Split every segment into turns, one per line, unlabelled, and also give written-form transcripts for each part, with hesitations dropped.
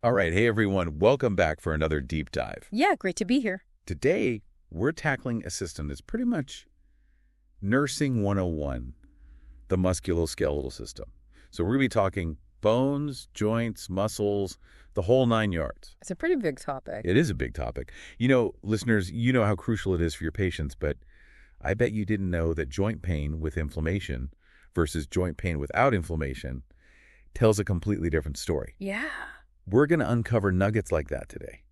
All right, hey everyone, welcome back for another deep dive.
Yeah, great to be here.
Today, we're tackling a system that's pretty much nursing 101, the musculoskeletal system. So we're going to be talking bones, joints, muscles, the whole 9 yards.
It's a pretty big topic.
It is a big topic. You know, listeners, you know how crucial it is for your patients, but I bet you didn't know that joint pain with inflammation versus joint pain without inflammation tells a completely different story.
Yeah.
We're going to uncover nuggets like that today.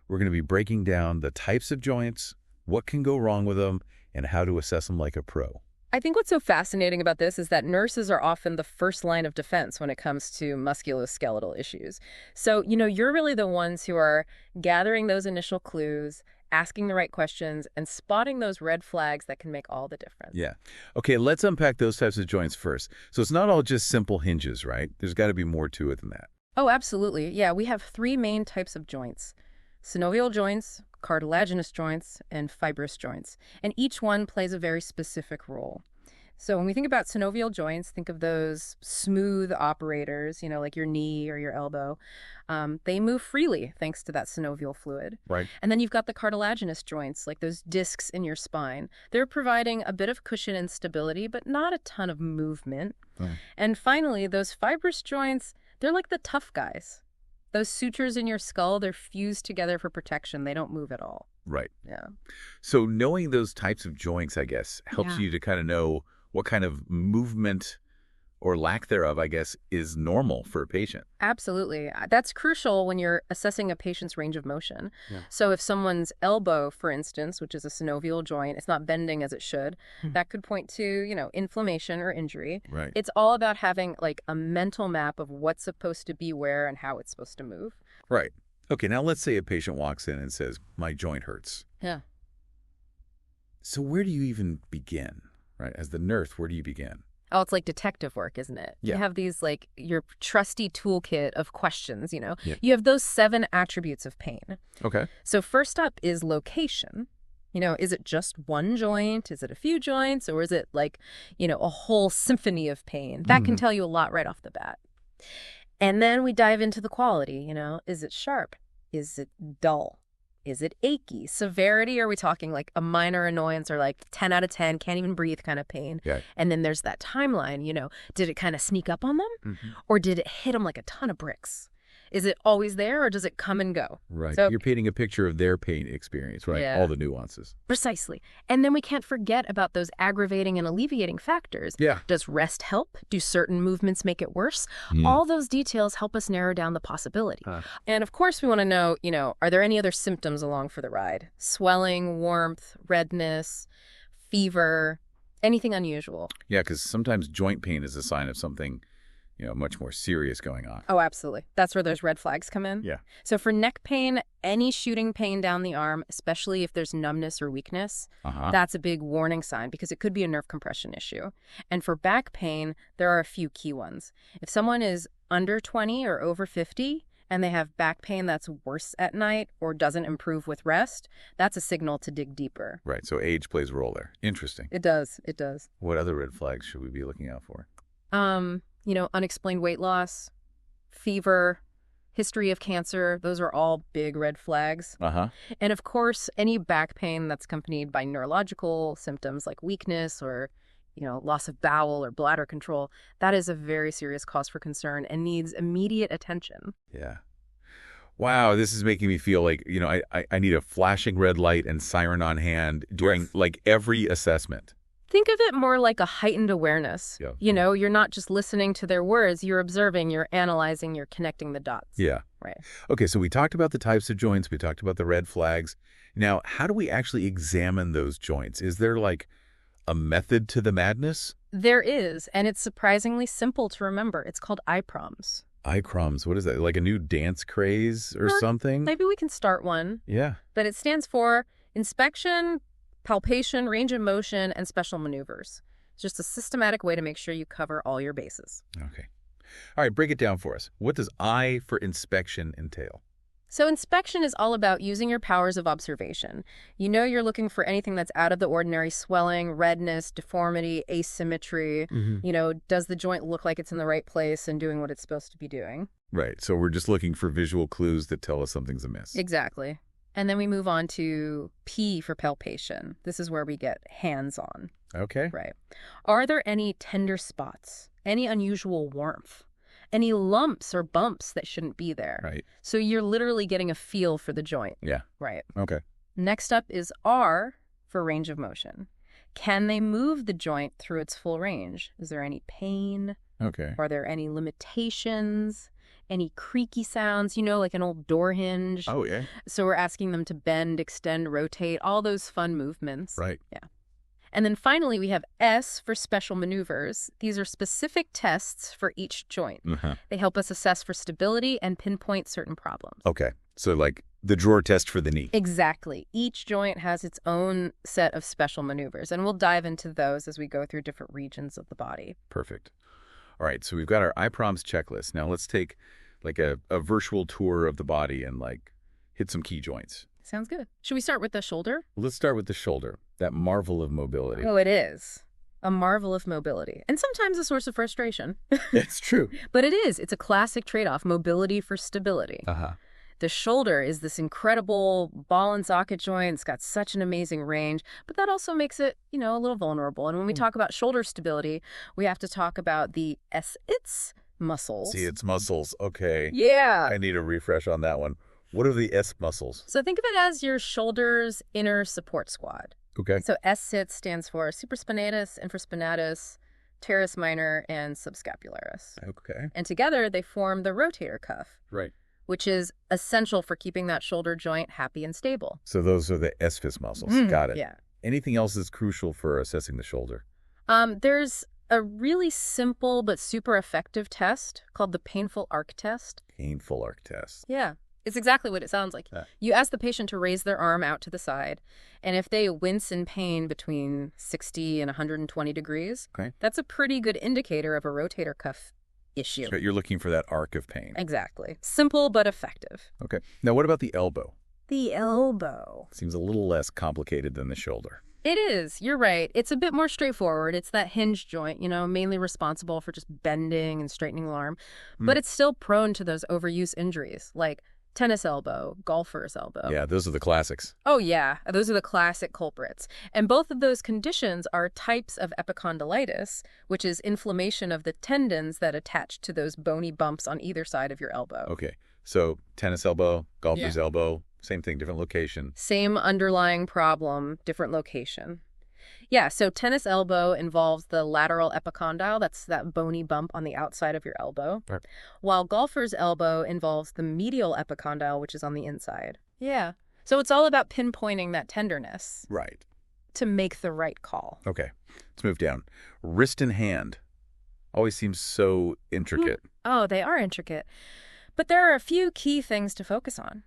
We're going to be breaking down the types of joints, what can go wrong with them, and how to assess them like a pro.
I think what's so fascinating about this is that nurses are often the first line of defense when it comes to musculoskeletal issues. So, you're really the ones who are gathering those initial clues, asking the right questions, and spotting those red flags that can make all the difference.
Yeah. Okay, let's unpack those types of joints first. So it's not all just simple hinges, right? There's got to be more to it than that.
Oh, absolutely. Yeah, we have three main types of joints: synovial joints, cartilaginous joints, and fibrous joints. And each one plays a very specific role. So when we think about synovial joints, think of those smooth operators, like your knee or your elbow. They move freely thanks to that synovial fluid.
Right.
And then you've got the cartilaginous joints, like those discs in your spine. They're providing a bit of cushion and stability, but not a ton of movement. And finally, those fibrous joints, they're like the tough guys. Those sutures in your skull, they're fused together for protection. They don't move at all.
Right.
Yeah.
So knowing those types of joints, I guess, helps you to kind of know what kind of movement or lack thereof, I guess, is normal for a patient.
Absolutely. That's crucial when you're assessing a patient's range of motion.
Yeah.
So if someone's elbow, for instance, which is a synovial joint, it's not bending as it should, that could point to, inflammation or injury.
Right.
It's all about having like a mental map of what's supposed to be where and how it's supposed to move.
Right. Okay, now let's say a patient walks in and says, my joint hurts.
Yeah.
So where do you even begin? Right? As the nurse, where do you begin?
Oh, it's like detective work, isn't it?
Yeah.
You have these like your trusty toolkit of questions,
Yeah.
You have those 7 attributes of pain.
Okay.
So first up is location. Is it just one joint? Is it a few joints? Or is it like, a whole symphony of pain? That can tell you a lot right off the bat. And then we dive into the quality, Is it sharp? Is it dull? Is it achy? Severity, are we talking like a minor annoyance or like 10 out of 10, can't even breathe kind of pain?
Yeah.
And then there's that timeline, Did it kind of sneak up on them? Or did it hit them like a ton of bricks? Is it always there or does it come and go?
Right.
So,
you're painting a picture of their pain experience, right?
Yeah.
All the nuances.
Precisely. And then we can't forget about those aggravating and alleviating factors.
Yeah.
Does rest help? Do certain movements make it worse? All those details help us narrow down the possibility. And of course, we want to know, are there any other symptoms along for the ride? Swelling, warmth, redness, fever, anything unusual?
Yeah, because sometimes joint pain is a sign of something, much more serious going on.
Oh, absolutely. That's where those red flags come in.
Yeah.
So for neck pain, any shooting pain down the arm, especially if there's numbness or weakness, that's a big warning sign because it could be a nerve compression issue. And for back pain, there are a few key ones. If someone is under 20 or over 50 and they have back pain that's worse at night or doesn't improve with rest, that's a signal to dig deeper.
Right. So age plays a role there. Interesting.
It does. It does.
What other red flags should we be looking out for?
Unexplained weight loss, fever, history of cancer, those are all big red flags. And of course, any back pain that's accompanied by neurological symptoms like weakness or, loss of bowel or bladder control, that is a very serious cause for concern and needs immediate attention.
Yeah. Wow, this is making me feel like, I need a flashing red light and siren on hand during like every assessment.
Think of it more like a heightened awareness.
Yeah.
You're not just listening to their words, you're observing, you're analyzing, you're connecting the dots.
Yeah.
Right.
Okay, so we talked about the types of joints, we talked about the red flags. Now, how do we actually examine those joints? Is there like a method to the madness?
There is, and it's surprisingly simple to remember. It's called IPROMS.
IPROMS, what is that? Like a new dance craze or something?
Maybe we can start one.
Yeah.
But it stands for inspection, palpation, range of motion, and special maneuvers. It's just a systematic way to make sure you cover all your bases.
Okay. All right, break it down for us. What does I for inspection entail?
So inspection is all about using your powers of observation. You know you're looking for anything that's out of the ordinary: swelling, redness, deformity, asymmetry. Does the joint look like it's in the right place and doing what it's supposed to be doing?
Right. So we're just looking for visual clues that tell us something's amiss.
Exactly. And then we move on to P for palpation. This is where we get hands-on.
Okay.
Right. Are there any tender spots? Any unusual warmth? Any lumps or bumps that shouldn't be there?
Right.
So you're literally getting a feel for the joint.
Yeah.
Right.
Okay.
Next up is R for range of motion. Can they move the joint through its full range? Is there any pain?
Okay.
Are there any limitations? Any creaky sounds, like an old door hinge?
Oh, yeah.
So we're asking them to bend, extend, rotate, all those fun movements.
Right.
Yeah. And then finally, we have S for special maneuvers. These are specific tests for each joint. They help us assess for stability and pinpoint certain problems.
Okay. So like the drawer test for the knee.
Exactly. Each joint has its own set of special maneuvers, and we'll dive into those as we go through different regions of the body.
Perfect. All right. So we've got our IPROMS checklist. Now let's take like a virtual tour of the body and like hit some key joints.
Sounds good. Should we start with the shoulder?
Let's start with the shoulder, that marvel of mobility.
Oh, it is. A marvel of mobility. And sometimes a source of frustration.
It's true.
But it is. It's a classic trade-off, mobility for stability.
Uh-huh.
The shoulder is this incredible ball and socket joint. It's got such an amazing range, but that also makes it, a little vulnerable. And when we talk about shoulder stability, we have to talk about the its muscles.
See, it's muscles. Okay.
Yeah.
I need a refresh on that one. What are the S muscles?
So think of it as your shoulder's inner support squad.
Okay.
So S-sit stands for supraspinatus, infraspinatus, teres minor, and subscapularis.
Okay.
And together they form the rotator cuff.
Right.
Which is essential for keeping that shoulder joint happy and stable.
So those are the S-fist muscles. Got it.
Yeah.
Anything else that's crucial for assessing the shoulder?
There's a really simple but super effective test called the painful arc test.
Painful arc test.
Yeah. It's exactly what it sounds like. You ask the patient to raise their arm out to the side, and if they wince in pain between 60 and 120 degrees, that's a pretty good indicator of a rotator cuff issue.
So you're looking for that arc of pain.
Exactly. Simple but effective.
Okay. Now, what about the elbow?
The elbow.
Seems a little less complicated than the shoulder.
It is. You're right. It's a bit more straightforward. It's that hinge joint, mainly responsible for just bending and straightening the arm. But it's still prone to those overuse injuries, like tennis elbow, golfer's elbow.
Yeah, those are the classics.
Oh, yeah. Those are the classic culprits. And both of those conditions are types of epicondylitis, which is inflammation of the tendons that attach to those bony bumps on either side of your elbow.
Okay. So tennis elbow, golfer's elbow, same thing, different location.
Same underlying problem, different location. Yeah, so tennis elbow involves the lateral epicondyle, that's that bony bump on the outside of your elbow, while golfer's elbow involves the medial epicondyle, which is on the inside. Yeah. So it's all about pinpointing that tenderness.
Right.
To make the right call.
Okay. Let's move down. Wrist and hand. Always seems so intricate.
Oh, they are intricate. But there are a few key things to focus on.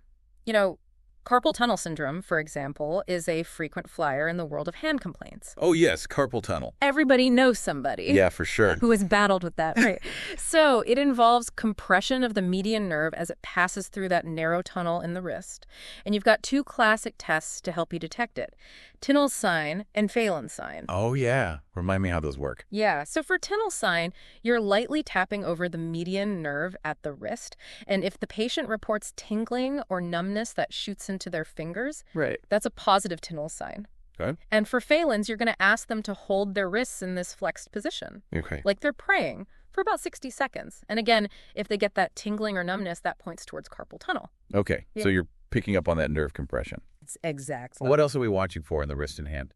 Carpal tunnel syndrome, for example, is a frequent flyer in the world of hand complaints.
Oh, yes, carpal tunnel.
Everybody knows somebody.
Yeah, for sure.
Who has battled with that, right? So it involves compression of the median nerve as it passes through that narrow tunnel in the wrist. And you've got two classic tests to help you detect it: Tinel's sign and Phalen's sign.
Oh, yeah. Remind me how those work.
Yeah. So for Tinel's sign, you're lightly tapping over the median nerve at the wrist. And if the patient reports tingling or numbness that shoots into their fingers, that's a positive Tinel's sign.
Okay.
And for Phalen's, you're going to ask them to hold their wrists in this flexed position.
Okay.
Like they're praying for about 60 seconds. And again, if they get that tingling or numbness, that points towards carpal tunnel.
Okay. Yeah. So you're picking up on that nerve compression.
Exactly.
What else are we watching for in the wrist and hand?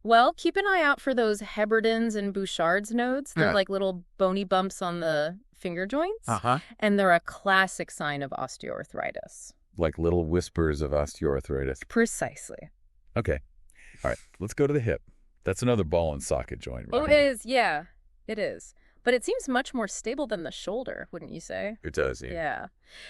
Well, keep an eye out for those Heberden's and Bouchard's nodes. They're like little bony bumps on the finger joints. And they're a classic sign of osteoarthritis.
Like little whispers of osteoarthritis.
Precisely.
Okay. All right. Let's go to the hip. That's another ball and socket joint, right?
Oh, it is. Yeah, it is. But it seems much more stable than the shoulder, wouldn't you say?
It does, yeah.
Yeah.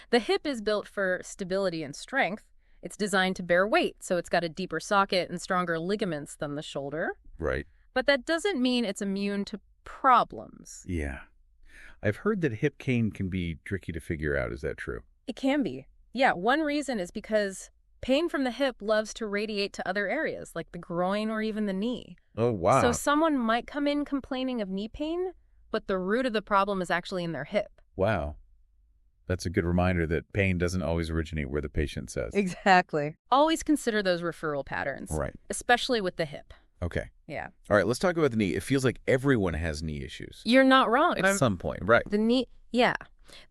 The hip is built for stability and strength. It's designed to bear weight, so it's got a deeper socket and stronger ligaments than the shoulder.
Right.
But that doesn't mean it's immune to problems.
Yeah. I've heard that hip cane can be tricky to figure out. Is that true?
It can be. Yeah, one reason is because pain from the hip loves to radiate to other areas, like the groin or even the knee.
Oh, wow.
So someone might come in complaining of knee pain, but the root of the problem is actually in their hip.
Wow. That's a good reminder that pain doesn't always originate where the patient says.
Exactly. Always consider those referral patterns.
Right.
Especially with the hip.
Okay.
Yeah.
All right, let's talk about the knee. It feels like everyone has knee issues.
You're not wrong.
At some point, right.
The knee, yeah.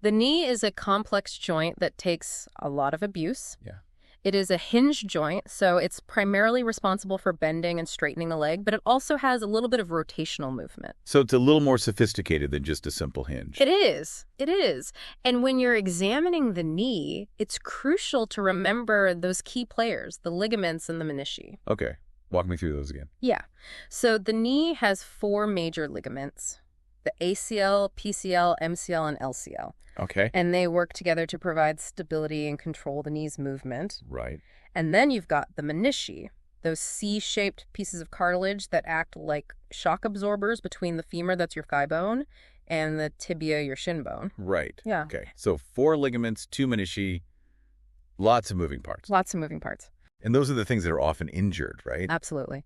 The knee is a complex joint that takes a lot of abuse.
Yeah.
It is a hinge joint, so it's primarily responsible for bending and straightening the leg, but it also has a little bit of rotational movement.
So it's a little more sophisticated than just a simple hinge.
It is. It is. And when you're examining the knee, it's crucial to remember those key players, the ligaments and the menisci.
Okay. Walk me through those again.
Yeah. So the knee has 4 major ligaments, the ACL, PCL, MCL, and LCL.
Okay.
And they work together to provide stability and control the knee's movement.
Right.
And then you've got the menisci, those C-shaped pieces of cartilage that act like shock absorbers between the femur, that's your thigh bone, and the tibia, your shin bone.
Right.
Yeah.
Okay. So 4 ligaments, 2 menisci, lots of moving parts.
Lots of moving parts.
And those are the things that are often injured, right?
Absolutely.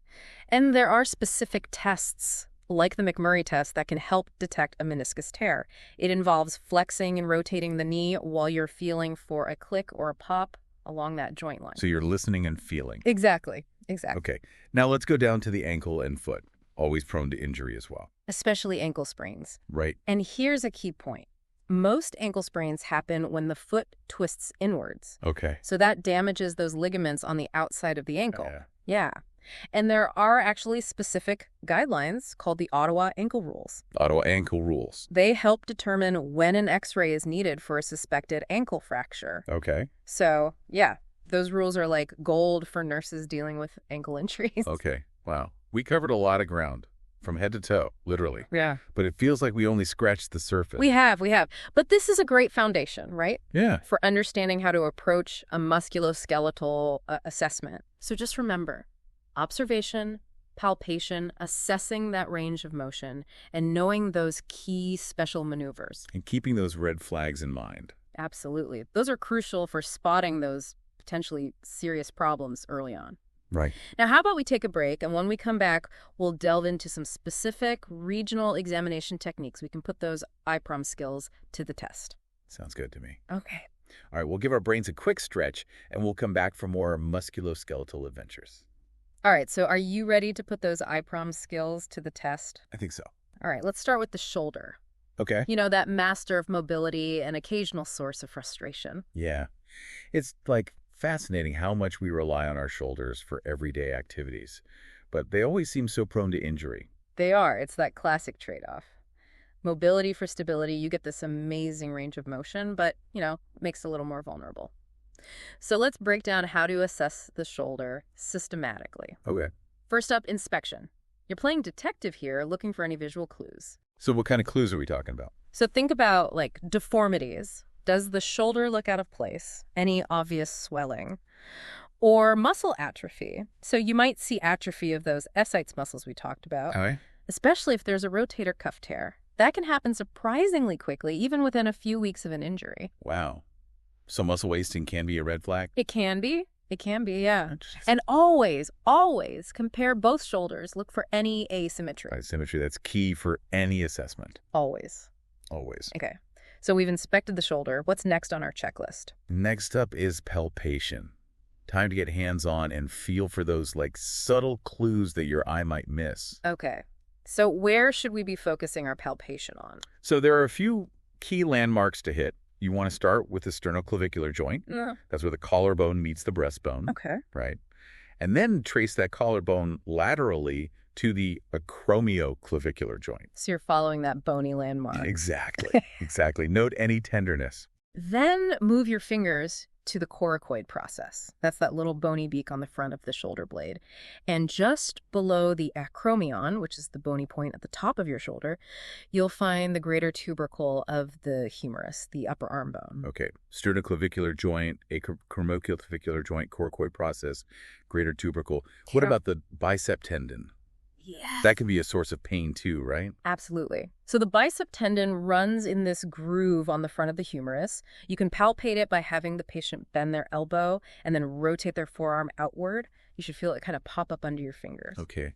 And there are specific tests, like the McMurray test, that can help detect a meniscus tear. It involves flexing and rotating the knee while you're feeling for a click or a pop along that joint line.
So you're listening and feeling.
Exactly. Exactly.
Okay. Now let's go down to the ankle and foot. Always prone to injury as well.
Especially ankle sprains.
Right.
And here's a key point. Most ankle sprains happen when the foot twists inwards.
Okay.
So that damages those ligaments on the outside of the ankle.
Yeah.
Yeah. And there are actually specific guidelines called the Ottawa Ankle Rules.
Ottawa ankle rules.
They help determine when an x-ray is needed for a suspected ankle fracture.
Okay.
So, yeah, those rules are like gold for nurses dealing with ankle injuries.
Okay. Wow. We covered a lot of ground from head to toe, literally.
Yeah.
But it feels like we only scratched the surface.
We have. But this is a great foundation, right?
Yeah.
For understanding how to approach a musculoskeletal assessment. So just remember, observation, palpation, assessing that range of motion, and knowing those key special maneuvers.
And keeping those red flags in mind.
Absolutely. Those are crucial for spotting those potentially serious problems early on.
Right.
Now, how about we take a break, and when we come back, we'll delve into some specific regional examination techniques. We can put those IPROMS skills to the test.
Sounds good to me.
Okay.
All right, we'll give our brains a quick stretch, and we'll come back for more musculoskeletal adventures.
All right, so are you ready to put those IPROMS skills to the test?
I think so.
All right, let's start with the shoulder.
Okay.
You know, that master of mobility and occasional source of frustration.
Yeah. It's like fascinating how much we rely on our shoulders for everyday activities, but they always seem so prone to injury.
They are. It's that classic trade-off. Mobility for stability, you get this amazing range of motion, but, makes it a little more vulnerable. So let's break down how to assess the shoulder systematically.
Okay.
First up, inspection. You're playing detective here, looking for any visual clues.
So what kind of clues are we talking about?
So think about, deformities. Does the shoulder look out of place? Any obvious swelling? Or muscle atrophy. So you might see atrophy of those ascites muscles we talked about,
Okay.
especially if there's a rotator cuff tear. That can happen surprisingly quickly, even within a few weeks of an injury.
Wow. So muscle wasting can be a red flag?
It can be. It can be, yeah.
Interesting.
And always compare both shoulders. Look for any asymmetry.
Asymmetry, that's key for any assessment.
Always.
Always.
Okay. So we've inspected the shoulder. What's next on our checklist?
Next up is palpation. Time to get hands-on and feel for those subtle clues that your eye might miss.
Okay. So where should we be focusing our palpation on?
So there are a few key landmarks to hit. You want to start with the sternoclavicular joint. That's where the collarbone meets the breastbone.
Okay.
Right. And then trace that collarbone laterally to the acromioclavicular joint.
So you're following that bony landmark.
Exactly. Exactly. Note any tenderness.
Then move your fingers to the coracoid process. That's that little bony beak on the front of the shoulder blade. And just below the acromion, which is the bony point at the top of your shoulder, you'll find the greater tubercle of the humerus, the upper arm bone.
Okay. Sternoclavicular joint, acromioclavicular joint, coracoid process, greater tubercle. What about the bicep tendon?
Yes.
That can be a source of pain too, right?
Absolutely. So the bicep tendon runs in this groove on the front of the humerus. You can palpate it by having the patient bend their elbow and then rotate their forearm outward. You should feel it kind of pop up under your fingers.
Okay.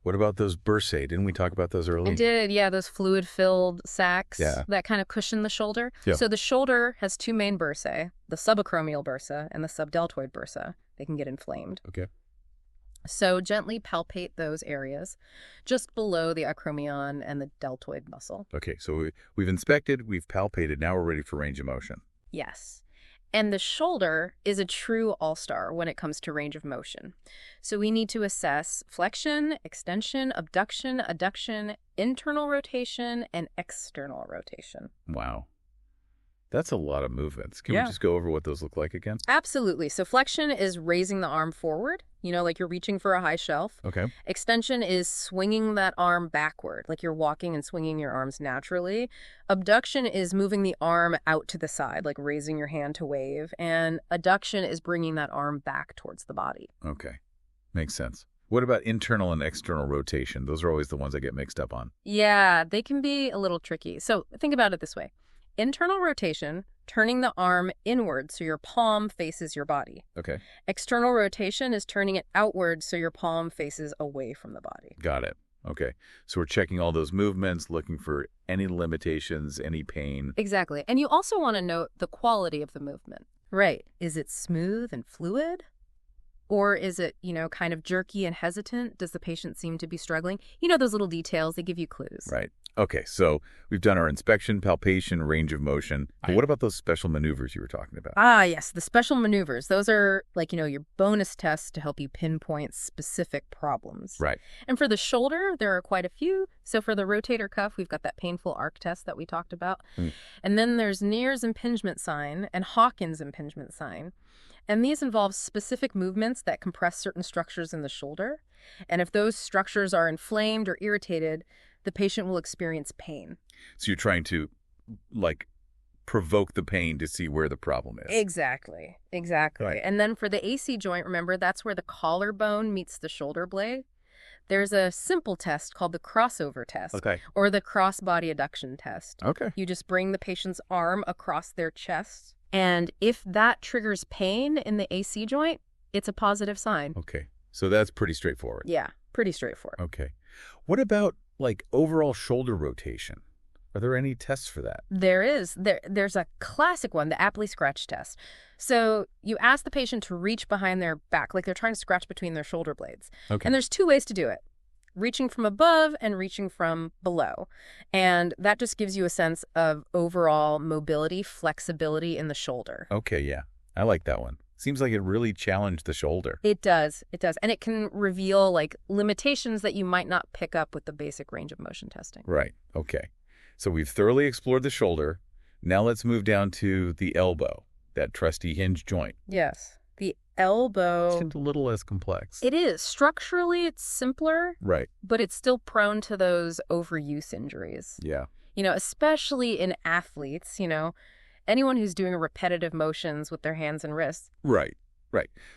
What about those bursae? Didn't we talk about those earlier?
I did, yeah, those fluid-filled sacs
Yeah.
that kind of cushion the shoulder.
Yeah.
So the shoulder has two main bursae, the subacromial bursa and the subdeltoid bursa. They can get inflamed.
Okay.
So gently palpate those areas just below the acromion and the deltoid muscle.
Okay, so we've inspected, we've palpated, now we're ready for range of motion.
Yes. And the shoulder is a true all-star when it comes to range of motion. So we need to assess flexion, extension, abduction, adduction, internal rotation, and external rotation.
Wow. That's a lot of movements. Can
Yeah.
we just go over what those look like again?
Absolutely. So flexion is raising the arm forward, like you're reaching for a high shelf.
Okay.
Extension is swinging that arm backward, like you're walking and swinging your arms naturally. Abduction is moving the arm out to the side, like raising your hand to wave. And adduction is bringing that arm back towards the body.
Okay. Makes sense. What about internal and external rotation? Those are always the ones I get mixed up on.
Yeah, they can be a little tricky. So think about it this way. Internal rotation, turning the arm inward so your palm faces your body.
Okay.
External rotation is turning it outward so your palm faces away from the body.
Got it. Okay. So we're checking all those movements, looking for any limitations, any pain.
Exactly. And you also want to note the quality of the movement. Right. Is it smooth and fluid? Or is it, kind of jerky and hesitant? Does the patient seem to be struggling? Those little details, they give you clues.
Right. Okay, so we've done our inspection, palpation, range of motion. But what about those special maneuvers you were talking about?
Ah, yes, the special maneuvers. Those are your bonus tests to help you pinpoint specific problems.
Right.
And for the shoulder, there are quite a few. So for the rotator cuff, we've got that painful arc test that we talked about. And then there's Neer's impingement sign and Hawkins impingement sign. And these involve specific movements that compress certain structures in the shoulder. And if those structures are inflamed or irritated, the patient will experience pain.
So you're trying to, provoke the pain to see where the problem is.
Exactly. Right. And then for the AC joint, remember, that's where the collarbone meets the shoulder blade. There's a simple test called the crossover test.
Okay.
Or the cross-body adduction test.
Okay.
You just bring the patient's arm across their chest. And if that triggers pain in the AC joint, it's a positive sign.
Okay. So that's pretty straightforward.
Yeah, pretty straightforward.
Okay. What about, overall shoulder rotation? Are there any tests for that?
There is. There's a classic one, the Apley scratch test. So you ask the patient to reach behind their back, like they're trying to scratch between their shoulder blades.
Okay.
And there's two ways to do it. Reaching from above and reaching from below. And that just gives you a sense of overall mobility, flexibility in the shoulder.
Okay, yeah. I like that one. Seems like it really challenged the shoulder.
It does. And it can reveal limitations that you might not pick up with the basic range of motion testing.
Right. Okay. So we've thoroughly explored the shoulder. Now let's move down to the elbow, that trusty hinge joint.
Yes. The elbow.
Seems a little less complex.
It is. Structurally, it's simpler.
Right.
But it's still prone to those overuse injuries.
Yeah.
Especially in athletes, anyone who's doing repetitive motions with their hands and wrists.
Right.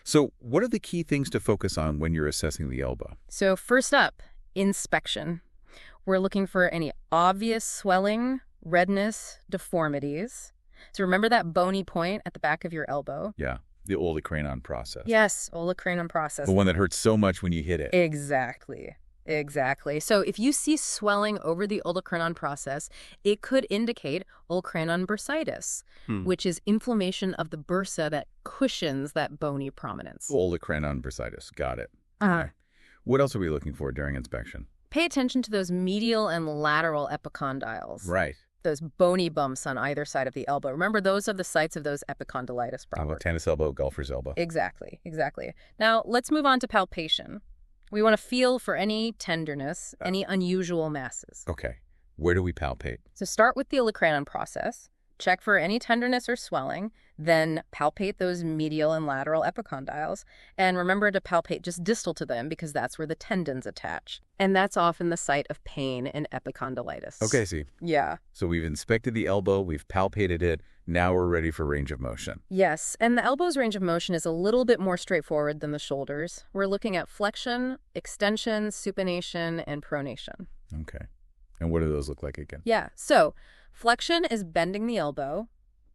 So what are the key things to focus on when you're assessing the elbow?
So first up, inspection. We're looking for any obvious swelling, redness, deformities. So remember that bony point at the back of your elbow?
Yeah. The olecranon process.
Yes, olecranon process.
The one that hurts so much when you hit it.
Exactly. So if you see swelling over the olecranon process, it could indicate olecranon bursitis, which is inflammation of the bursa that cushions that bony prominence.
Olecranon bursitis. Got it.
Okay.
What else are we looking for during inspection?
Pay attention to those medial and lateral epicondyles.
Right.
Those bony bumps on either side of the elbow. Remember, those are the sites of those epicondylitis problems.
Tennis elbow, golfer's elbow.
Exactly. Now, let's move on to palpation. We want to feel for any tenderness, any unusual masses.
Okay. Where do we palpate?
So start with the olecranon process. Check for any tenderness or swelling. Then palpate those medial and lateral epicondyles. And remember to palpate just distal to them because that's where the tendons attach. And that's often the site of pain and epicondylitis.
Okay, see.
Yeah.
So we've inspected the elbow, we've palpated it, now we're ready for range of motion.
Yes, and the elbow's range of motion is a little bit more straightforward than the shoulders. We're looking at flexion, extension, supination, and pronation.
Okay. And what do those look like again?
Yeah, so flexion is bending the elbow,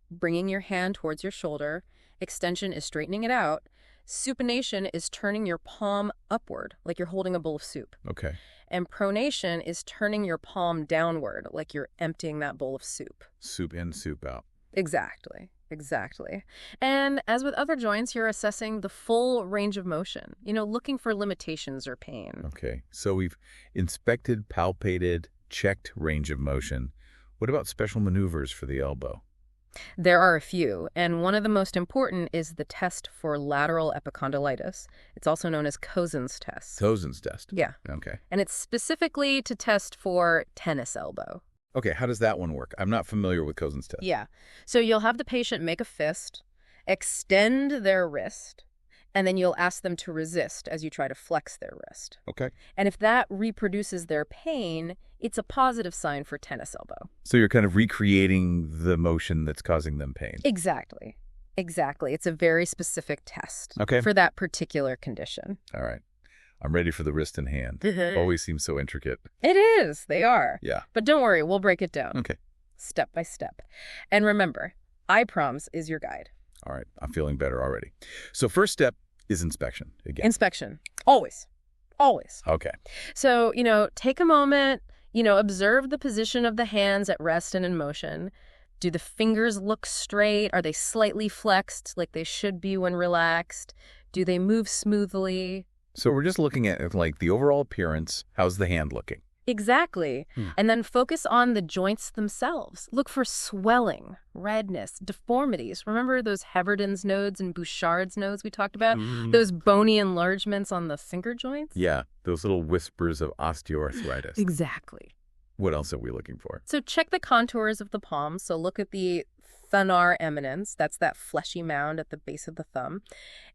bringing your hand towards your shoulder. Extension is straightening it out. Supination is turning your palm upward, like you're holding a bowl of soup.
Okay.
And pronation is turning your palm downward, like you're emptying that bowl of soup.
Soup in, soup out.
Exactly. Exactly. And as with other joints, you're assessing the full range of motion, looking for limitations or pain.
Okay. So we've inspected, palpated, checked range of motion. What about special maneuvers for the elbow?
There are a few, and one of the most important is the test for lateral epicondylitis. It's also known as Cozen's test.
Cozen's test?
Yeah.
Okay.
And it's specifically to test for tennis elbow.
Okay, how does that one work? I'm not familiar with Cozen's test.
Yeah. So you'll have the patient make a fist, extend their wrist, and then you'll ask them to resist as you try to flex their wrist.
Okay.
And if that reproduces their pain, it's a positive sign for tennis elbow.
So you're kind of recreating the motion that's causing them pain.
Exactly. Exactly. It's a very specific test for that particular condition.
All right. I'm ready for the wrist and hand. Always seems so intricate.
It is. They are.
Yeah.
But don't worry. We'll break it down.
Okay.
Step by step. And remember, IPROMS is your guide.
All right. I'm feeling better already. So first step is inspection again.
Inspection. Always. Always.
Okay.
So, take a moment, observe the position of the hands at rest and in motion. Do the fingers look straight? Are they slightly flexed like they should be when relaxed? Do they move smoothly?
So we're just looking at like the overall appearance. How's the hand looking?
Exactly. And then focus on the joints themselves. Look for swelling, redness, deformities. Remember those Heberden's nodes and Bouchard's nodes we talked about? Those bony enlargements on the finger joints?
Yeah, those little whispers of osteoarthritis.
Exactly.
What else are we looking for?
So check the contours of the palm. So look at the thunar eminence, that's that fleshy mound at the base of the thumb,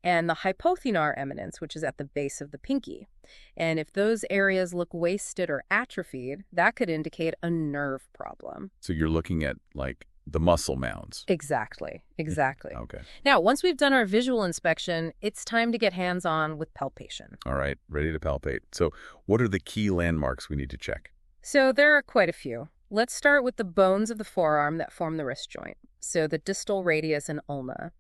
and the hypothenar eminence, which is at the base of the pinky. And if those areas look wasted or atrophied, that could indicate a nerve problem.
So you're looking at like the muscle mounds.
Exactly. Exactly.
Okay.
Now, once we've done our visual inspection, it's time to get hands-on with palpation.
All right, ready to palpate. So what are the key landmarks we need to check?
So there are quite a few. Let's start with the bones of the forearm that form the wrist joint. So the distal radius and ulna.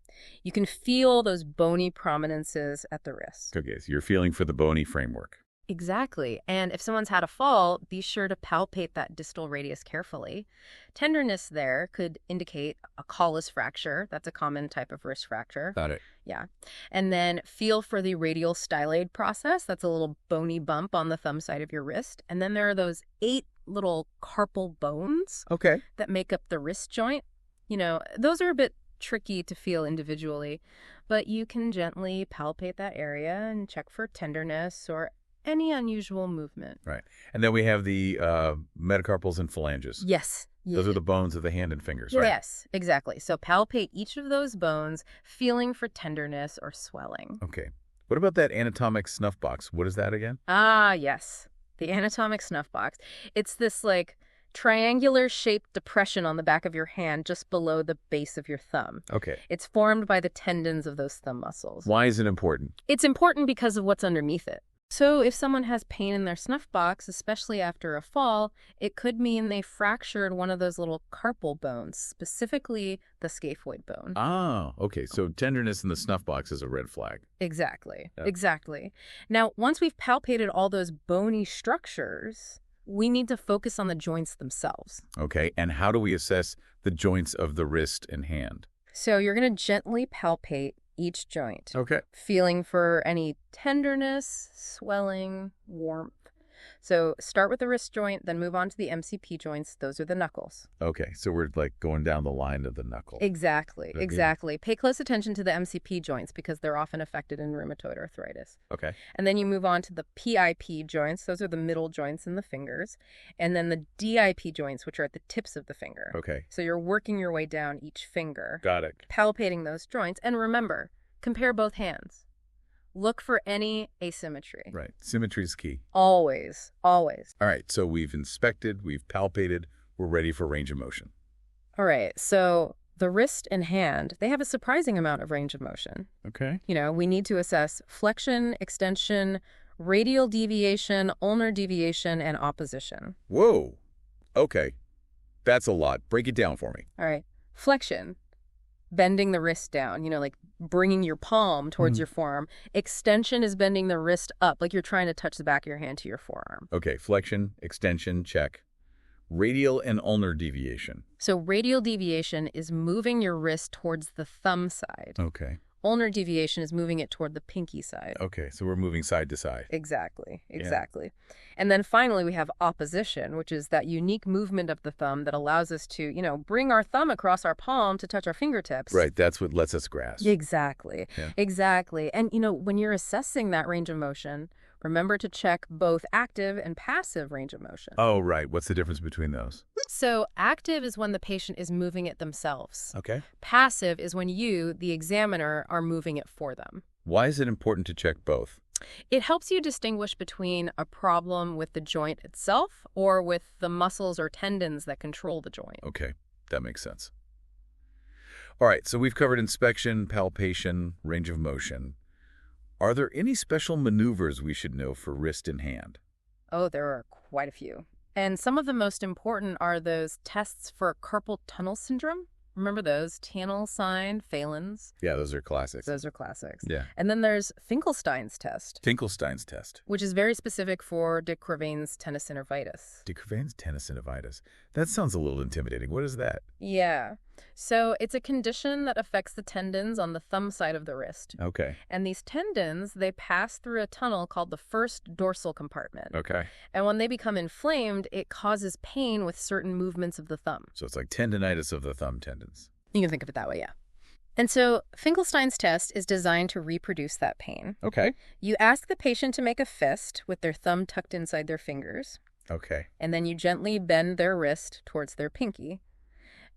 You can feel those bony prominences at the wrist.
Okay, so you're feeling for the bony framework.
Exactly. And if someone's had a fall, be sure to palpate that distal radius carefully. Tenderness there could indicate a callus fracture. That's a common type of wrist fracture.
Got it.
Yeah. And then feel for the radial styloid process. That's a little bony bump on the thumb side of your wrist. And then there are those 8 little carpal bones that make up the wrist joint. Those are a bit tricky to feel individually, but you can gently palpate that area and check for tenderness or any unusual movement.
Right. And then we have the metacarpals and phalanges.
Yes.
Those are the bones of the hand and fingers, right?
Yes, exactly. So palpate each of those bones, feeling for tenderness or swelling.
Okay. What about that anatomic snuff box? What is that again?
Ah, yes. The anatomic snuff box. It's this triangular shaped depression on the back of your hand just below the base of your thumb.
Okay.
It's formed by the tendons of those thumb muscles.
Why is it important?
It's important because of what's underneath it. So if someone has pain in their snuff box, especially after a fall, it could mean they fractured one of those little carpal bones, specifically the scaphoid bone.
Oh, okay. So tenderness in the snuff box is a red flag.
Exactly.
Yeah.
Exactly. Now, once we've palpated all those bony structures, we need to focus on the joints themselves.
Okay. And how do we assess the joints of the wrist and hand?
So you're going to gently palpate each joint.
Okay.
Feeling for any tenderness, swelling, warmth. So start with the wrist joint, then move on to the MCP joints. Those are the knuckles.
Okay, so we're like going down the line of the knuckle.
Exactly,
Okay.
exactly. Pay close attention to the MCP joints because they're often affected in rheumatoid arthritis.
Okay.
And then you move on to the PIP joints. Those are the middle joints in the fingers. And then the DIP joints, which are at the tips of the finger.
Okay.
So you're working your way down each finger,
Got it.
palpating those joints. And remember, compare both hands. Look for any asymmetry.
Right. Symmetry is key.
Always, always.
All right, so we've inspected, we've palpated, we're ready for range of motion.
All right, so the wrist and hand, they have a surprising amount of range of motion.
Okay.
You know, we need to assess flexion, extension, radial deviation, ulnar deviation, and opposition.
Whoa. Okay. That's a lot. Break it down for me.
All right, flexion, bending the wrist down, you know, like bringing your palm towards your forearm. Extension is bending the wrist up, like you're trying to touch the back of your hand to your forearm.
Okay, flexion, extension, check. Radial and ulnar deviation.
So radial deviation is moving your wrist towards the thumb side.
Okay.
Ulnar deviation is moving it toward the pinky side.
Okay, so we're moving side to side.
Exactly, exactly. And then finally, we have opposition, which is that unique movement of the thumb that allows us to, you know, bring our thumb across our palm to touch our fingertips.
Right, that's what lets us grasp.
Exactly,
Yeah.
exactly. And, you know, when you're assessing that range of motion, remember to check both active and passive range of motion.
Oh, right. What's the difference between those?
So active is when the patient is moving it themselves.
Okay.
Passive is when you, the examiner, are moving it for them.
Why is it important to check both?
It helps you distinguish between a problem with the joint itself or with the muscles or tendons that control the joint.
Okay, that makes sense. All right, so we've covered inspection, palpation, range of motion. Are there any special maneuvers we should know for wrist and hand?
Oh, there are quite a few. And some of the most important are those tests for carpal tunnel syndrome. Remember those? Tinel sign, Phalen's.
Yeah, those are classics.
Those are classics.
Yeah.
And then there's Finkelstein's test,
Finkelstein's test.
which is very specific for de Quervain's tenosynovitis.
De Quervain's tenosynovitis. That sounds a little intimidating. What is that?
Yeah. So it's a condition that affects the tendons on the thumb side of the wrist.
Okay.
And these tendons, they pass through a tunnel called the first dorsal compartment.
Okay.
And when they become inflamed, it causes pain with certain movements of the thumb.
So it's like tendinitis of the thumb tendons.
You can think of it that way, yeah. And so Finkelstein's test is designed to reproduce that pain.
Okay.
You ask the patient to make a fist with their thumb tucked inside their fingers,
Okay.
and then you gently bend their wrist towards their pinky.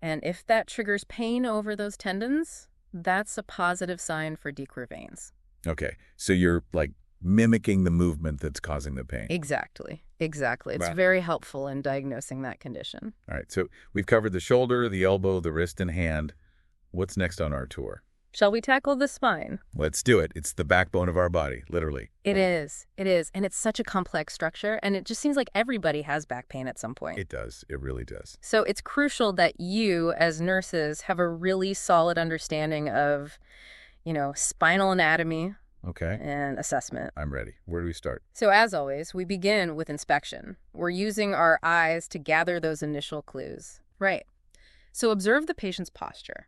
And if that triggers pain over those tendons, that's a positive sign for de Quervain's.
Okay. So you're like mimicking the movement that's causing the pain.
Exactly. Exactly. It's
Right.
very helpful in diagnosing that condition.
All right. So we've covered the shoulder, the elbow, the wrist, and hand. What's next on our tour?
Shall we tackle the spine?
Let's do it. It's the backbone of our body, literally.
It is. It is. And it's such a complex structure, and it just seems like everybody has back pain at some point.
It does. It really does.
So it's crucial that you, as nurses, have a really solid understanding of, you know, spinal anatomy
Okay.
and assessment.
I'm ready. Where do we start?
So as always, we begin with inspection. We're using our eyes to gather those initial clues. Right. So observe the patient's posture.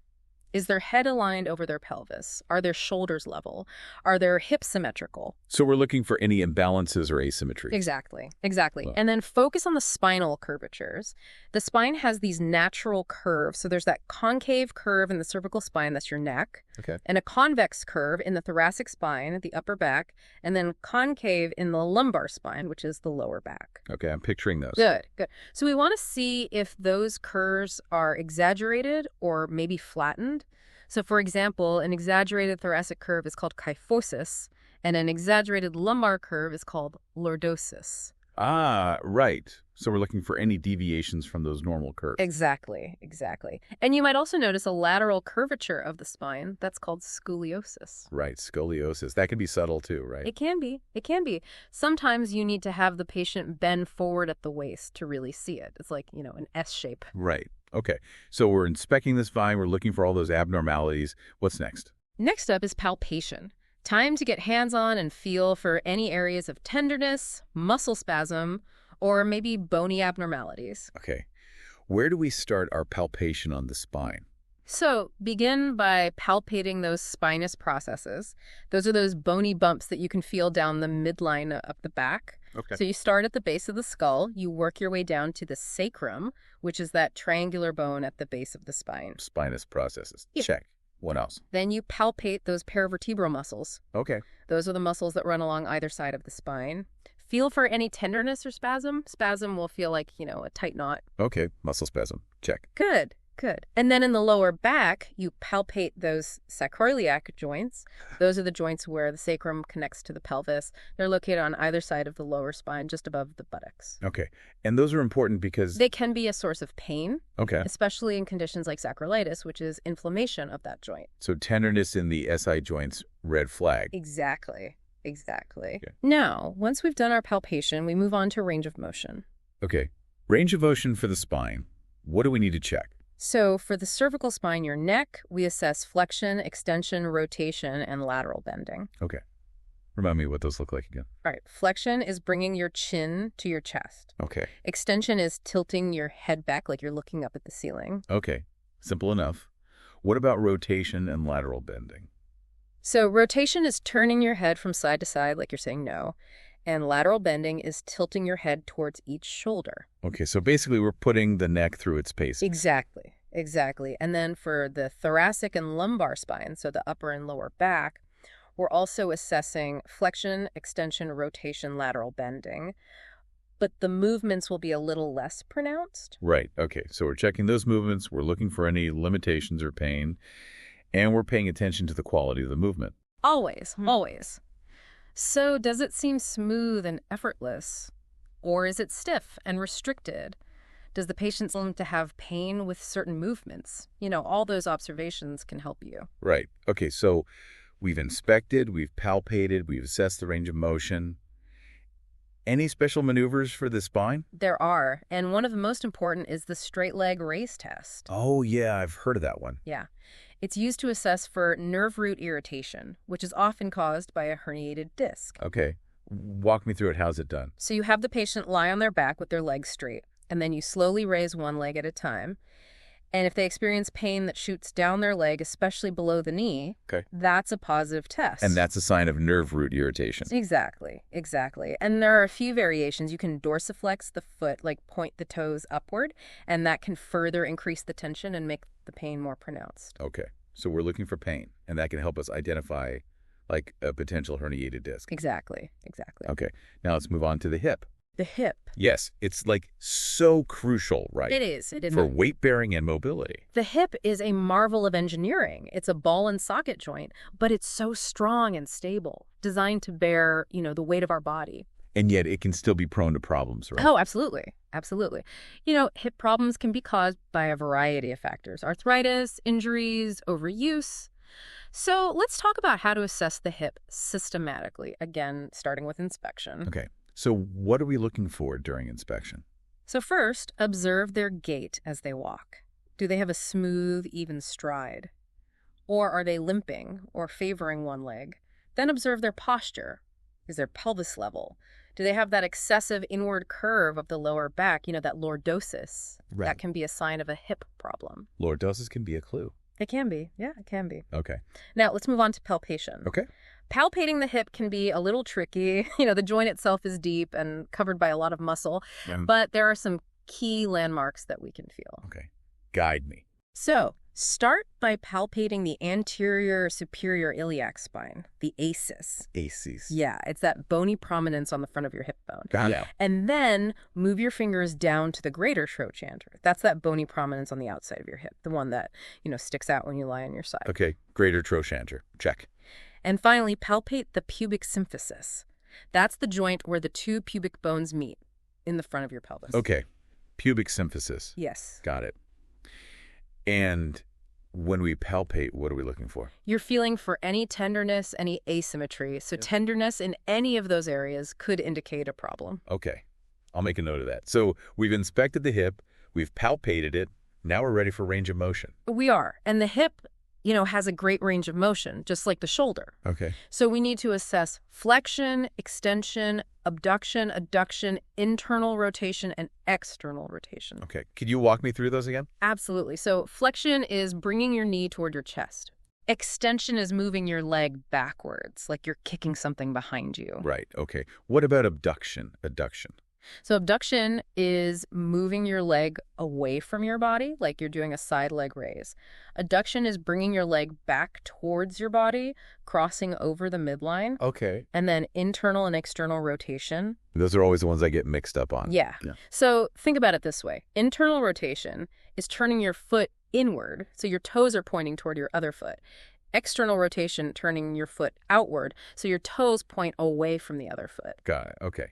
Is their head aligned over their pelvis? Are their shoulders level? Are their hips symmetrical?
So we're looking for any imbalances or asymmetries.
Exactly, exactly.
Wow.
And then focus on the spinal curvatures. The spine has these natural curves. So there's that concave curve in the cervical spine, that's your neck,
Okay.
and a convex curve in the thoracic spine, the upper back, and then concave in the lumbar spine, which is the lower back.
Okay. I'm picturing those.
Good, good. So we want to see if those curves are exaggerated or maybe flattened. So for example, an exaggerated thoracic curve is called kyphosis, and an exaggerated lumbar curve is called lordosis.
Ah, right. So we're looking for any deviations from those normal curves.
Exactly, exactly. And you might also notice a lateral curvature of the spine. That's called scoliosis.
Right. Scoliosis. That can be subtle too, right?
It can be. It can be. Sometimes you need to have the patient bend forward at the waist to really see it. It's like, you know, an S shape.
Right. Okay. So we're inspecting this spine. We're looking for all those abnormalities. What's next?
Next up is palpation. Time to get hands-on and feel for any areas of tenderness, muscle spasm, or maybe bony abnormalities.
Okay. Where do we start our palpation on the spine?
So begin by palpating those spinous processes. Those are those bony bumps that you can feel down the midline of the back.
Okay.
So you start at the base of the skull, you work your way down to the sacrum, which is that triangular bone at the base of the spine.
Spinous processes.
Yeah.
Check. What else?
Then you palpate those paravertebral muscles.
Okay.
Those are the muscles that run along either side of the spine. Feel for any tenderness or spasm. Spasm will feel like, a tight knot.
Okay. Muscle spasm. Check.
Good, good. And then in the lower back, you palpate those sacroiliac joints. Those are the joints where the sacrum connects to the pelvis. They're located on either side of the lower spine, just above the buttocks.
Okay. And those are important because...
They can be a source of pain,
Okay.
especially in conditions like sacroiliitis, which is inflammation of that joint.
So tenderness in the SI joints, red flag.
Exactly. Exactly.
Okay.
Now, once we've done our palpation, we move on to range of motion.
Okay. Range of motion for the spine. What do we need to check?
So for the cervical spine, your neck, we assess flexion, extension, rotation, and lateral bending.
Okay. Remind me what those look like again.
All right. Flexion is bringing your chin to your chest.
Okay.
Extension is tilting your head back like you're looking up at the ceiling.
Okay. Simple enough. What about rotation and lateral bending?
So rotation is turning your head from side to side like you're saying no. And lateral bending is tilting your head towards each shoulder.
Okay, so basically we're putting the neck through its paces.
Exactly, exactly. And then for the thoracic and lumbar spine, so the upper and lower back, we're also assessing flexion, extension, rotation, lateral bending. But the movements will be a little less pronounced.
Right, okay. So we're checking those movements, we're looking for any limitations or pain, and we're paying attention to the quality of the movement.
Always, always. So does it seem smooth and effortless? Or is it stiff and restricted? Does the patient seem to have pain with certain movements? All those observations can help you.
Right. Okay, so we've inspected, we've palpated, we've assessed the range of motion. Any special maneuvers for the spine?
There are, and one of the most important is the straight leg raise test.
Oh, yeah, I've heard of that one.
Yeah. It's used to assess for nerve root irritation, which is often caused by a herniated disc.
Okay. Walk me through it. How's it done?
So you have the patient lie on their back with their legs straight, and then you slowly raise one leg at a time. And if they experience pain that shoots down their leg, especially below the knee,
Okay.
that's a positive test.
And that's a sign of nerve root irritation.
Exactly, exactly. And there are a few variations. You can dorsiflex the foot, like point the toes upward, and that can further increase the tension and make the pain more pronounced.
Okay. So we're looking for pain, and that can help us identify like a potential herniated disc.
Exactly, exactly.
Okay. Now let's move on to the hip.
The hip.
Yes, it's like so crucial, right?
It is. It is.
For weight bearing and mobility.
The hip is a marvel of engineering. It's a ball and socket joint, but it's so strong and stable, designed to bear, the weight of our body.
And yet it can still be prone to problems, right?
Oh, absolutely. Absolutely. Hip problems can be caused by a variety of factors: arthritis, injuries, overuse. So let's talk about how to assess the hip systematically, again, starting with inspection.
Okay. So what are we looking for during inspection?
So first, observe their gait as they walk. Do they have a smooth, even stride? Or are they limping or favoring one leg? Then observe their posture. Is their pelvis level? Do they have that excessive inward curve of the lower back, that lordosis?
Right.
That can be a sign of a hip problem.
Lordosis can be a clue.
It can be. Yeah, it can be.
Okay.
Now, let's move on to palpation.
Okay.
Palpating the hip can be a little tricky. The joint itself is deep and covered by a lot of muscle, but there are some key landmarks that we can feel.
Okay. Guide me.
So, start by palpating the anterior superior iliac spine, the ASIS.
ACEs.
Yeah, it's that bony prominence on the front of your hip bone.
Got it.
And then move your fingers down to the greater trochanter. That's that bony prominence on the outside of your hip, the one that, sticks out when you lie on your side.
Okay. Greater trochanter. Check.
And finally, palpate the pubic symphysis. That's the joint where the two pubic bones meet in the front of your pelvis.
Okay. Pubic symphysis.
Yes.
Got it. And when we palpate, what are we looking for?
You're feeling for any tenderness, any asymmetry. So tenderness in any of those areas could indicate a problem.
Okay. I'll make a note of that. So we've inspected the hip, we've palpated it, now we're ready for range of motion.
We are. And the hip, has a great range of motion, just like the shoulder.
Okay.
So we need to assess flexion, extension, abduction, adduction, internal rotation, and external rotation.
Okay. Could you walk me through those again?
Absolutely. So flexion is bringing your knee toward your chest. Extension is moving your leg backwards, like you're kicking something behind you.
Right, okay. What about abduction? Adduction.
So abduction is moving your leg away from your body, like you're doing a side leg raise. Adduction is bringing your leg back towards your body, crossing over the midline.
Okay.
And then internal and external rotation.
Those are always the ones I get mixed up on.
Yeah. So think about it this way. Internal rotation is turning your foot inward, so your toes are pointing toward your other foot. External rotation, turning your foot outward, so your toes point away from the other foot.
Got it, okay.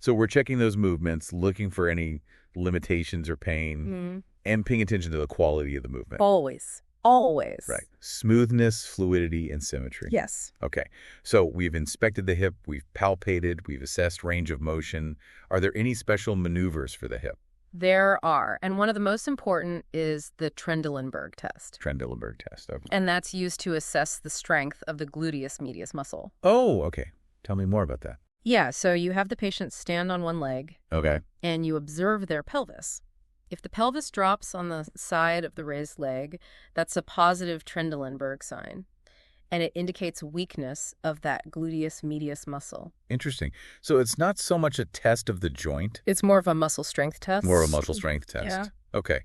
So we're checking those movements, looking for any limitations or pain, and paying attention to the quality of the movement.
Always. Always.
Right. Smoothness, fluidity, and symmetry.
Yes.
Okay. So we've inspected the hip, we've palpated, we've assessed range of motion. Are there any special maneuvers for the hip?
There are. And one of the most important is the Trendelenburg test.
Trendelenburg test. Okay.
And that's used to assess the strength of the gluteus medius muscle.
Oh, okay. Tell me more about that.
Yeah, so you have the patient stand on one leg.
Okay.
And you observe their pelvis. If the pelvis drops on the side of the raised leg, that's a positive Trendelenburg sign. And it indicates weakness of that gluteus medius muscle.
Interesting. So it's not so much a test of the joint.
It's more of a muscle strength test.
More of a muscle strength test.
Yeah.
Okay.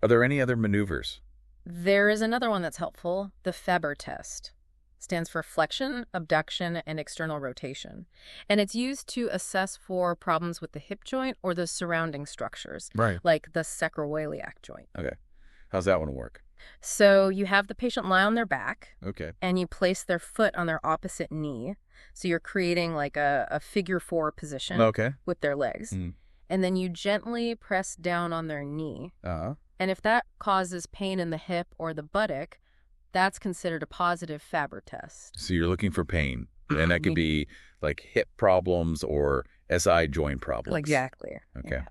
Are there any other maneuvers?
There is another one that's helpful, the Faber test. Stands for flexion, abduction, and external rotation. And it's used to assess for problems with the hip joint or the surrounding structures,
Right.
like the sacroiliac joint.
Okay. How's that one work?
So you have the patient lie on their back,
Okay.
and you place their foot on their opposite knee. So you're creating like a figure 4 position with their legs. And then you gently press down on their knee. And if that causes pain in the hip or the buttock, that's considered a positive Faber test.
So you're looking for pain, and that could be like hip problems or SI joint problems.
Exactly.
Okay.
Yeah.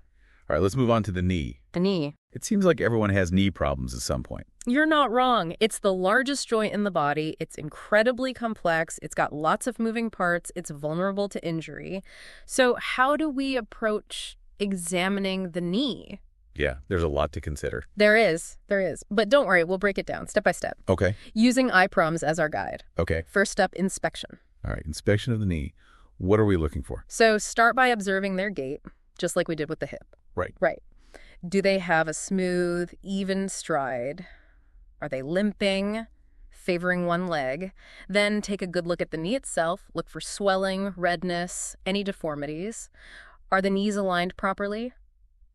All right, let's move on to the knee.
The knee.
It seems like everyone has knee problems at some point.
You're not wrong. It's the largest joint in the body. It's incredibly complex. It's got lots of moving parts. It's vulnerable to injury. So how do we approach examining the knee?
Yeah, there's a lot to consider.
There is. But don't worry, we'll break it down step by step.
Okay.
Using IPROMS as our guide.
Okay.
First up, inspection.
All right, inspection of the knee. What are we looking for?
So start by observing their gait, just like we did with the hip. Right. Do they have a smooth, even stride? Are they limping, favoring one leg? Then take a good look at the knee itself. Look for swelling, redness, any deformities. Are the knees aligned properly?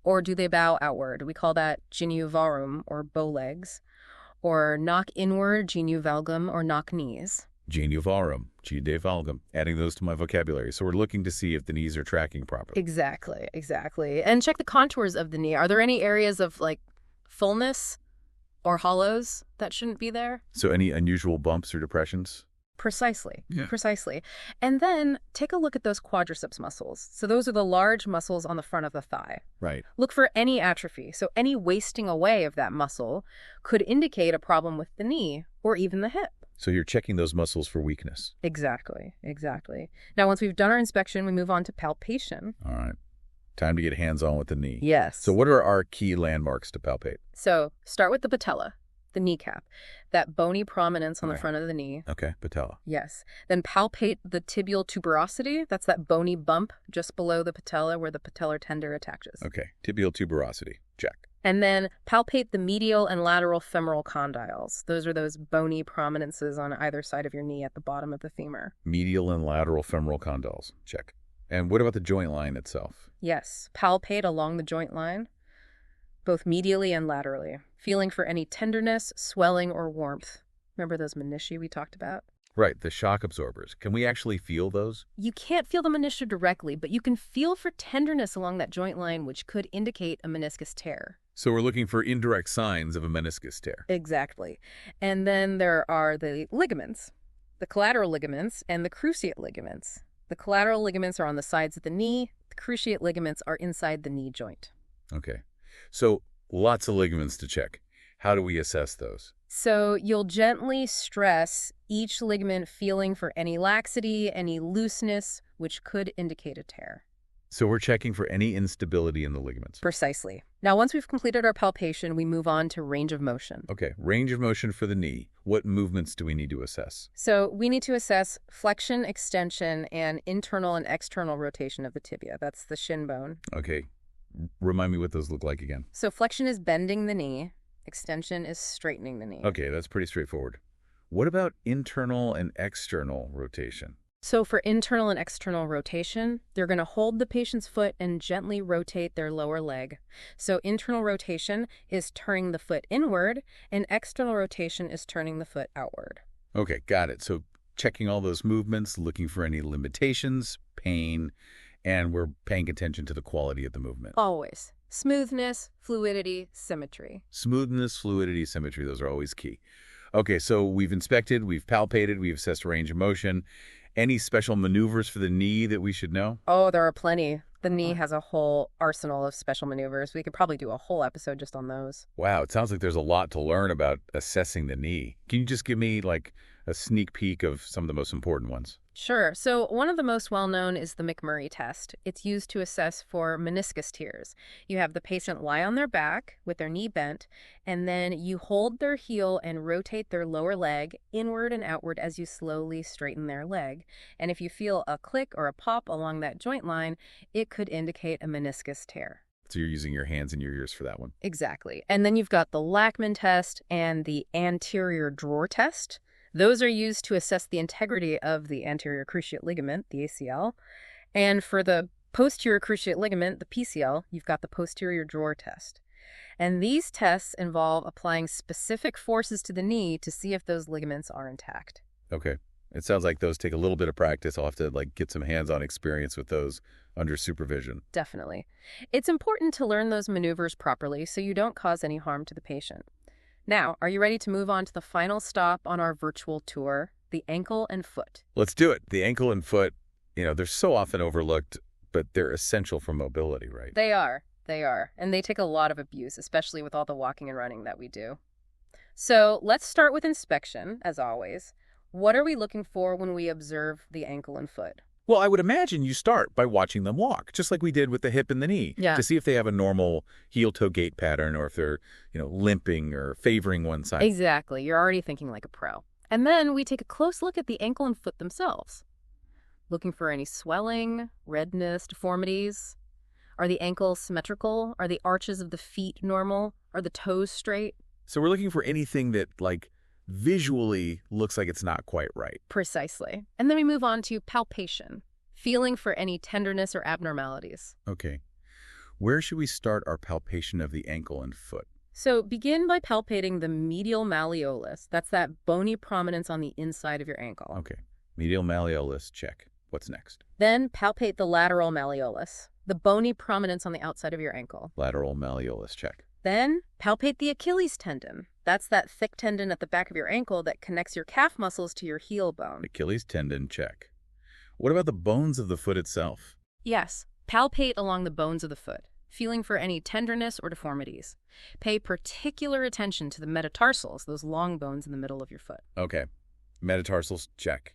Or do they bow outward? We call that genu varum, or bow legs. Or knock inward, genu valgum, or knock knees.
Genu varum, genu valgum, adding those to my vocabulary. So we're looking to see if the knees are tracking properly.
Exactly. And check the contours of the knee. Are there any areas of, like, fullness or hollows that shouldn't be there?
So any unusual bumps or depressions?
Precisely.
Yeah.
Precisely. And then take a look at those quadriceps muscles. So those are the large muscles on the front of the thigh.
Right.
Look for any atrophy. So any wasting away of that muscle could indicate a problem with the knee or even the hip.
So you're checking those muscles for weakness.
Exactly. Now, once we've done our inspection, we move on to palpation.
All right. Time to get hands-on with the knee.
Yes.
So what are our key landmarks to palpate?
So start with the patella, the kneecap, that bony prominence on the front of the knee.
Okay, patella.
Yes. Then palpate the tibial tuberosity. That's that bony bump just below the patella where the patellar tendon attaches.
Okay, tibial tuberosity. Check.
And then palpate the medial and lateral femoral condyles. Those are those bony prominences on either side of your knee at the bottom of the femur.
Medial and lateral femoral condyles. Check. And what about the joint line itself?
Yes. Palpate along the joint line, both medially and laterally, feeling for any tenderness, swelling, or warmth. Remember those menisci we talked about?
Right, the shock absorbers. Can we actually feel those?
You can't feel the menisci directly, but you can feel for tenderness along that joint line, which could indicate a meniscus tear.
So we're looking for indirect signs of a meniscus tear.
Exactly. And then there are the ligaments, the collateral ligaments and the cruciate ligaments. The collateral ligaments are on the sides of the knee. The cruciate ligaments are inside the knee joint.
Okay. So lots of ligaments to check. How do we assess those?
So you'll gently stress each ligament, feeling for any laxity, any looseness, which could indicate a tear.
So we're checking for any instability in the ligaments.
Precisely. Now, once we've completed our palpation, we move on to range of motion.
Okay, range of motion for the knee. What movements do we need to assess?
So we need to assess flexion, extension, and internal and external rotation of the tibia. That's the shin bone.
Okay, remind me what those look like again.
So flexion is bending the knee. Extension is straightening the knee.
Okay, that's pretty straightforward. What about internal and external rotation?
So for internal and external rotation, they're going to hold the patient's foot and gently rotate their lower leg. So internal rotation is turning the foot inward, and external rotation is turning the foot outward.
Okay, got it. So checking all those movements, looking for any limitations, pain, and we're paying attention to the quality of the movement.
Always. Smoothness, fluidity, symmetry.
Smoothness, fluidity, symmetry, those are always key. Okay, so we've inspected, we've palpated, we've assessed range of motion. Any special maneuvers for the knee that we should know?
Oh, there are plenty. The knee has a whole arsenal of special maneuvers. We could probably do a whole episode just on those.
Wow, it sounds like there's a lot to learn about assessing the knee. Can you just give me like a sneak peek of some of the most important ones?
Sure. So one of the most well-known is the McMurray test. It's used to assess for meniscus tears. You have the patient lie on their back with their knee bent, and then you hold their heel and rotate their lower leg inward and outward as you slowly straighten their leg. And if you feel a click or a pop along that joint line, it could indicate a meniscus tear.
So you're using your hands and your ears for that one.
Exactly. And then you've got the Lachman test and the anterior drawer test. Those are used to assess the integrity of the anterior cruciate ligament, the ACL. And for the posterior cruciate ligament, the PCL, you've got the posterior drawer test. And these tests involve applying specific forces to the knee to see if those ligaments are intact.
Okay. It sounds like those take a little bit of practice. I'll have to get some hands-on experience with those under supervision.
Definitely. It's important to learn those maneuvers properly so you don't cause any harm to the patient. Now, are you ready to move on to the final stop on our virtual tour, the ankle and foot?
Let's do it. The ankle and foot, they're so often overlooked, but they're essential for mobility, right?
They are. And they take a lot of abuse, especially with all the walking and running that we do. So let's start with inspection, as always. What are we looking for when we observe the ankle and foot?
Well, I would imagine you start by watching them walk, just like we did with the hip and the knee, to see if they have a normal heel-toe gait pattern or if they're, limping or favoring one side.
Exactly. You're already thinking like a pro. And then we take a close look at the ankle and foot themselves, looking for any swelling, redness, deformities. Are the ankles symmetrical? Are the arches of the feet normal? Are the toes straight?
So we're looking for anything that, visually looks like it's not quite right.
Precisely. And then we move on to palpation, feeling for any tenderness or abnormalities.
Okay. Where should we start our palpation of the ankle and foot?
So begin by palpating the medial malleolus. That's that bony prominence on the inside of your ankle.
Okay. Medial malleolus, check. What's next?
Then palpate the lateral malleolus, the bony prominence on the outside of your ankle.
Lateral malleolus, check.
Then palpate the Achilles tendon. That's that thick tendon at the back of your ankle that connects your calf muscles to your heel bone.
Achilles tendon, check. What about the bones of the foot itself?
Yes, palpate along the bones of the foot, feeling for any tenderness or deformities. Pay particular attention to the metatarsals, those long bones in the middle of your foot.
Okay. Metatarsals, check.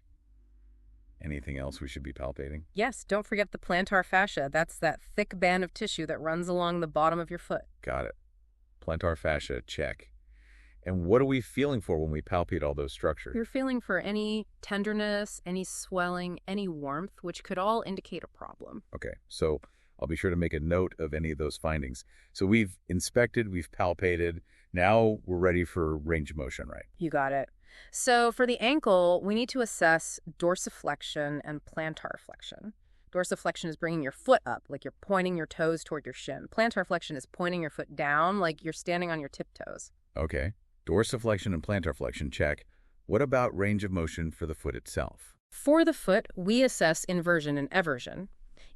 Anything else we should be palpating?
Yes, don't forget the plantar fascia. That's that thick band of tissue that runs along the bottom of your foot.
Got it. Plantar fascia, check. And what are we feeling for when we palpate all those structures?
You're feeling for any tenderness, any swelling, any warmth, which could all indicate a problem.
Okay, so I'll be sure to make a note of any of those findings. So we've inspected, we've palpated. Now we're ready for range of motion, right?
You got it. So for the ankle, we need to assess dorsiflexion and plantar flexion. Dorsiflexion is bringing your foot up, like you're pointing your toes toward your shin. Plantar flexion is pointing your foot down, like you're standing on your tiptoes.
Okay. Dorsiflexion and plantar flexion, check. What about range of motion for the foot itself?
For the foot, we assess inversion and eversion.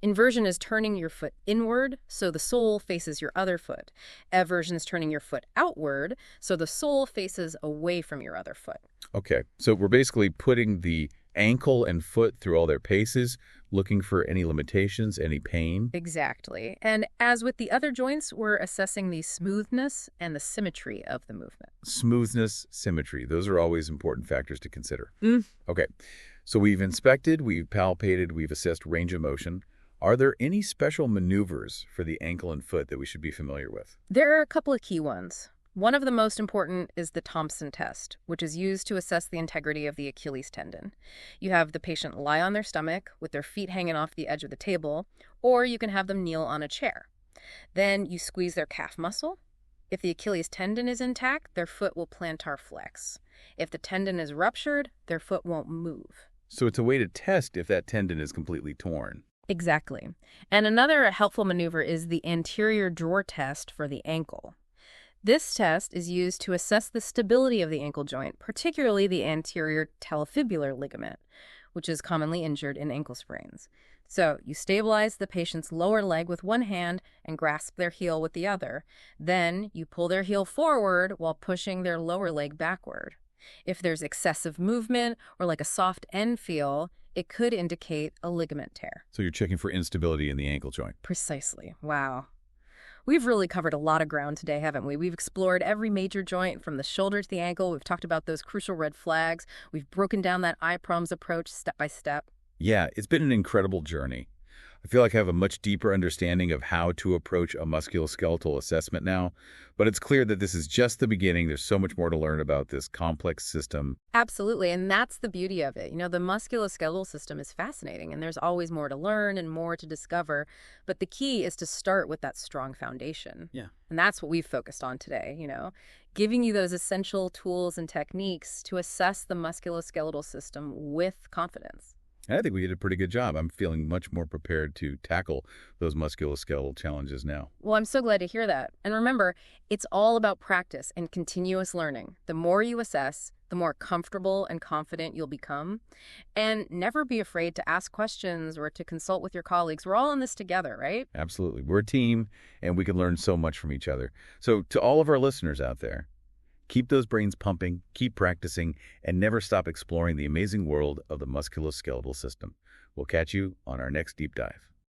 Inversion is turning your foot inward, so the sole faces your other foot. Eversion is turning your foot outward, so the sole faces away from your other foot.
Okay, so we're basically putting the ankle and foot through all their paces, looking for any limitations, any pain.
Exactly. And as with the other joints, we're assessing the smoothness and the symmetry of the movement.
Smoothness, symmetry. Those are always important factors to consider. Okay, so we've inspected, we've palpated, we've assessed range of motion. Are there any special maneuvers for the ankle and foot that we should be familiar with?
There are a couple of key ones. One of the most important is the Thompson test, which is used to assess the integrity of the Achilles tendon. You have the patient lie on their stomach with their feet hanging off the edge of the table, or you can have them kneel on a chair. Then you squeeze their calf muscle. If the Achilles tendon is intact, their foot will plantar flex. If the tendon is ruptured, their foot won't move.
So it's a way to test if that tendon is completely torn.
Exactly. And another helpful maneuver is the anterior drawer test for the ankle. This test is used to assess the stability of the ankle joint, particularly the anterior talofibular ligament, which is commonly injured in ankle sprains. So you stabilize the patient's lower leg with one hand and grasp their heel with the other. Then you pull their heel forward while pushing their lower leg backward. If there's excessive movement or like a soft end feel, it could indicate a ligament tear.
So you're checking for instability in the ankle joint.
Precisely. Wow. We've really covered a lot of ground today, haven't we? We've explored every major joint from the shoulder to the ankle. We've talked about those crucial red flags. We've broken down that IPROMS approach step by step.
Yeah, it's been an incredible journey. I feel like I have a much deeper understanding of how to approach a musculoskeletal assessment now, but it's clear that this is just the beginning. There's so much more to learn about this complex system.
Absolutely, and that's the beauty of it. The musculoskeletal system is fascinating, and there's always more to learn and more to discover, but the key is to start with that strong foundation.
Yeah.
And that's what we've focused on today, giving you those essential tools and techniques to assess the musculoskeletal system with confidence.
I think we did a pretty good job. I'm feeling much more prepared to tackle those musculoskeletal challenges now.
Well, I'm so glad to hear that. And remember, it's all about practice and continuous learning. The more you assess, the more comfortable and confident you'll become. And never be afraid to ask questions or to consult with your colleagues. We're all in this together, right?
Absolutely. We're a team, and we can learn so much from each other. So to all of our listeners out there, keep those brains pumping, keep practicing, and never stop exploring the amazing world of the musculoskeletal system. We'll catch you on our next deep dive.